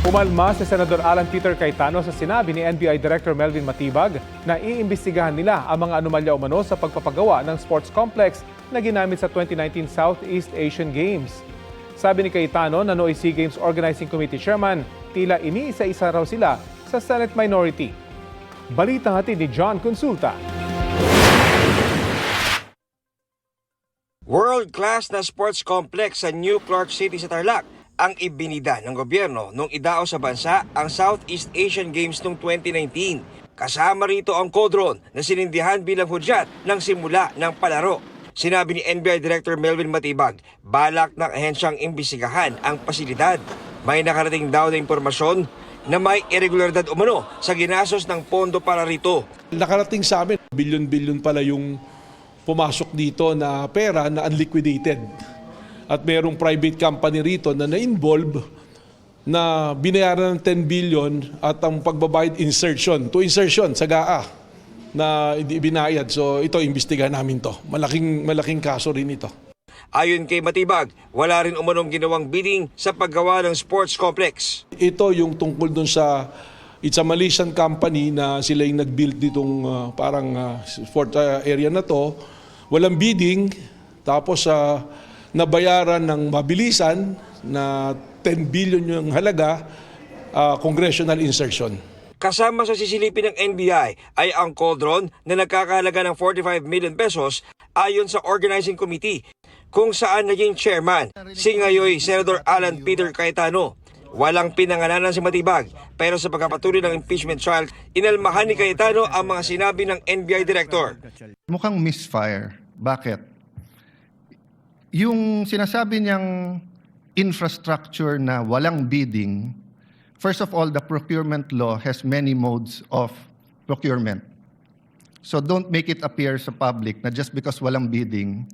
Umalma si Senador Alan Peter Cayetano sa sinabi ni NBI Director Melvin Matibag na iimbestigahan nila ang mga anomalya umano sa pagpapagawa ng sports complex na ginamit sa 2019 Southeast Asian Games. Sabi ni Cayetano na nooy SEA Games Organizing Committee Chairman, tila iniisa-isa raw sila sa Senate Minority. Balitang hatid ni John Consulta. World-class na sports complex sa New Clark City sa Tarlac ang ibinida ng gobyerno nung idao sa bansa ang Southeast Asian Games noong 2019. Kasama rito ang Codron na sinindihan bilang hudyat ng simula ng palaro. Sinabi ni NBI Director Melvin Matibag, balak ng ahensyang imbestigahan ang pasilidad. May nakarating daw na impormasyon na may irregularidad umano sa ginastos ng pondo para rito. Nakarating sa amin, bilyon-bilyon pala yung pumasok dito na pera na unliquidated. At mayroong private company rito na na-involve na binayaran ng 10 billion at ang pagbabayad insertion sa GAA na hindi binayad. So ito, imbestigahan namin to. Malaking kaso rin ito. Ayon kay Matibag, wala rin umanong ginawang bidding sa paggawa ng sports complex. Ito yung tungkol dun sa it's a Malaysian company na sila yung nag-build ditong sport area na to. Walang bidding, tapos nabayaran ng mabilisan na 10 billion yung halaga, congressional insertion. Kasama sa sisilipin ng NBI ay ang Codron na nagkakahalaga ng 45 million pesos ayon sa organizing committee kung saan naging chairman si ngayoy Senator Alan Peter Cayetano. Walang pinangalanan si Matibag pero sa pagpapatuloy ng impeachment trial, inalmahan ni Cayetano ang mga sinabi ng NBI Director. Mukhang misfire. Bakit? Yung sinasabi niyang infrastructure na walang bidding, first of all, the procurement law has many modes of procurement. So don't make it appear sa public na just because walang bidding,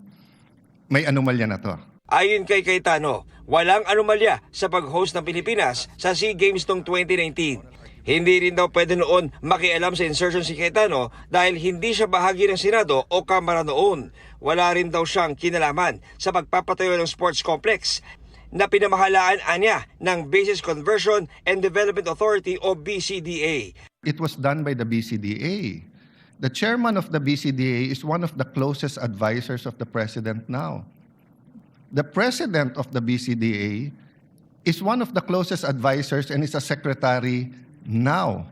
may anomalya na to. Ayon kay Cayetano, walang anomalya sa pag-host ng Pilipinas sa SEA Games noong 2019. Hindi rin daw pwede noon makialam sa insertion si Cayetano dahil hindi siya bahagi ng Senado o Kamara noon. Wala rin daw siyang kinalaman sa pagpapatayo ng sports complex na pinamahalaan niya ng Bases Conversion and Development Authority o BCDA. It was done by the BCDA. The chairman of the BCDA is one of the closest advisors of the president now. The president of the BCDA is one of the closest advisors and is a secretary now.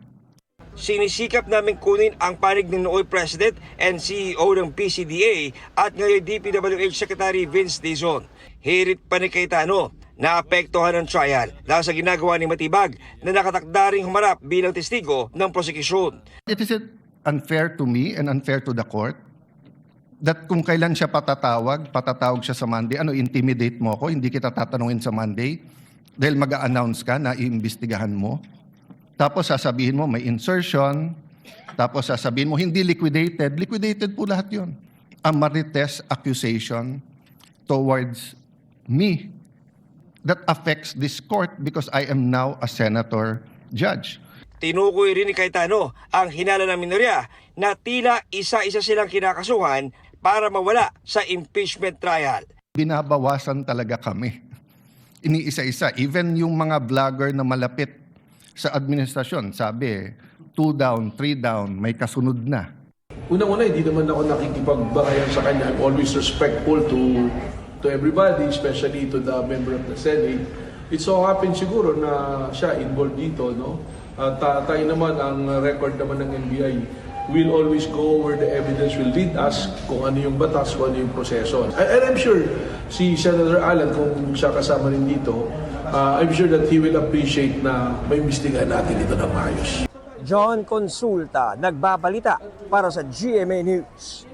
Sinisikap namin kunin ang panig ng nooy President and CEO ng PCDA at ngayon DPWH Secretary Vince Dizon. Hirit pa ni Cayetano, naapektuhan ng trial dahil sa ginagawa ni Matibag na nakatakda ring humarap bilang testigo ng prosekusyon. It is unfair to me and unfair to the court that kung kailan siya patatawag siya sa Monday, intimidate mo ako, hindi kita tatanungin sa Monday dahil mag-a-announce ka na iimbestigahan mo. Tapos sasabihin mo may insertion, tapos sasabihin mo hindi liquidated. Liquidated po lahat yun. A marites accusation towards me that affects this court because I am now a senator judge. Tinukoy rin ni Cayetano ang hinala ng minorya na tila isa-isa silang kinakasuhan para mawala sa impeachment trial. Binabawasan talaga kami. Iniisa-isa. Even yung mga vlogger na malapit sa administrasyon, sabi, 2 down, 3 down, may kasunod na. Unang-una, hindi naman ako nakikipagbakayan sa kanya. I'm always respectful to everybody, especially to the member of the Senate. It so happens siguro na siya involved dito, no? At tayo naman, ang record naman ng NBI, we'll always go where the evidence will lead us kung ano yung batas, kung ano yung proseso. And I'm sure si Senator Alan, kung siya kasama rin dito, I'm sure that he will appreciate na may imbestigahan natin ito ng maayos. John Consulta, nagbabalita para sa GMA News.